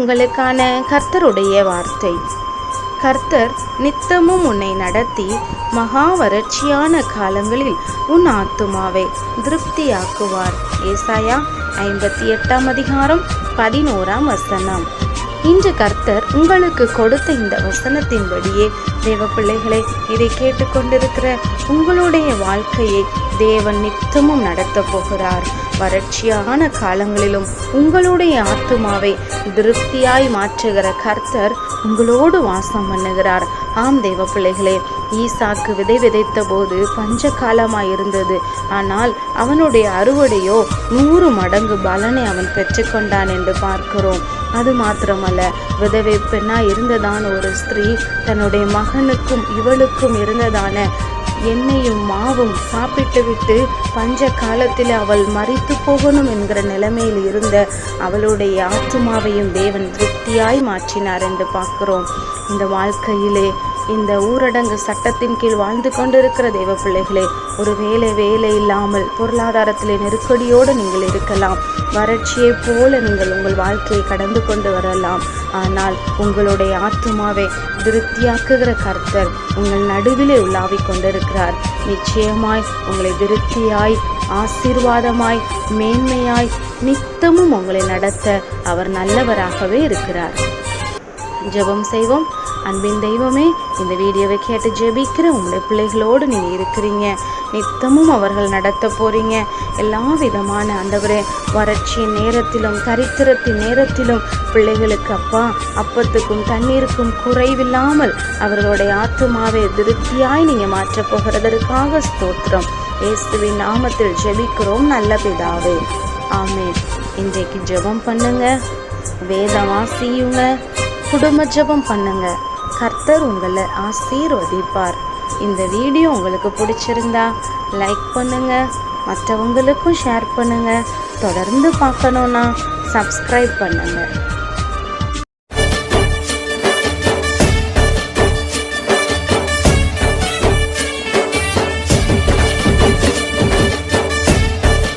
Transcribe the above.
உங்களுக்கான கர்த்தருடைய வார்த்தை. கர்த்தர் நித்தமும் உன்னை நடத்தி மகா வறட்சியான காலங்களில் உன் ஆத்துமாவை திருப்தியாக்குவார். ஏசாயா 58 அதிகாரம் 11 இன்று கர்த்தர் உங்களுக்கு கொடுத்த இந்த வசனத்தின்படியே தேவ பிள்ளைகளை, இதை கேட்டுக்கொண்டிருக்கிற உங்களுடைய வாழ்க்கையை தேவன் நித்தமும் நடத்த போகிறார். வறட்சியான காலங்களிலும் உங்களுடைய ஆத்துமாவை திருப்தியாய் மாற்றுகிற கர்த்தர் உங்களோடு வாசம் பண்ணுகிறார். ஆம் தேவ பிள்ளைகளே, ஈசாக்கு விதை விதைத்த போது பஞ்ச காலமாய் இருந்தது. ஆனால் அவனுடைய அறுவடையோ 100 மடங்கு பலனை அவன் பெற்றுக்கொண்டான் என்று பார்க்கிறோம். அது மாத்திரமல்ல, விதவை பெண்ணாய் இருந்ததான ஒரு ஸ்திரீ தன்னுடைய மகனுக்கும் இவளுக்கும் இருந்ததான எண்ணெயும் மாவும் சாப்பிட்டு விட்டு பஞ்ச காலத்தில் அவள் மரித்து போகணும் என்கிற நிலைமையில் இருந்த அவளுடைய ஆத்துமாவையும் தேவன் திருப்தியாய் மாற்றினார் என்று பார்க்கிறோம். இந்த வாழ்க்கையிலே, இந்த ஊரடங்கு சட்டத்தின் கீழ் வாழ்ந்து கொண்டிருக்கிற தேவ பிள்ளைகளே, ஒரு வேலை இல்லாமல் பொருளாதாரத்திலே நெருக்கடியோடு நீங்கள் இருக்கலாம். வறட்சியை போல நீங்கள் உங்கள் வாழ்க்கையை கடந்து கொண்டு வரலாம். ஆனால் உங்களுடைய ஆத்துமாவை திருப்தியாக்குகிற கர்த்தர் உங்கள் நடுவிலே உலாவிக் கொண்டிருக்கிறார். நிச்சயமாய் உங்களை திருப்தியாய், ஆசீர்வாதமாய், மேன்மையாய் நித்தமும் உங்களை நடத்த அவர் நல்லவராகவே இருக்கிறார். ஜெபம் செய்வோம். அன்பின் தெய்வமே, இந்த வீடியோவை கேட்டு ஜெபிக்கிற உங்களுடைய பிள்ளைகளோடு நீங்கள் இருக்கிறீங்க. நித்தமும் அவர்கள் நடத்த போறீங்க. எல்லா விதமான ஆண்டவரே, வறட்சியின் நேரத்திலும் தரித்திரத்தின் நேரத்திலும் பிள்ளைகளுக்கு அப்பத்துக்கும் தண்ணீருக்கும் குறைவில்லாமல் அவர்களுடைய ஆத்துமாவை திருப்தியாய் நீங்கள் மாற்றப் போகிறதற்காக ஸ்தோத்திரம். இயேசுவின் நாமத்தில் ஜெபிக்கிறோம் நல்ல பிதாவே, ஆமென். இன்றைக்கு ஜெபம் பண்ணுங்க, வேதம் வாசியுங்க, குடும்ப ஜெபம் பண்ணுங்க. கர்த்தர் உங்களை ஆசீர்வதிப்பார். இந்த வீடியோ உங்களுக்கு பிடிச்சிருந்தா லைக் பண்ணுங்க, மற்றவங்களுக்கும் ஷேர் பண்ணுங்க. தொடர்ந்து பார்க்கணுன்னா சப்ஸ்கிரைப் பண்ணுங்க.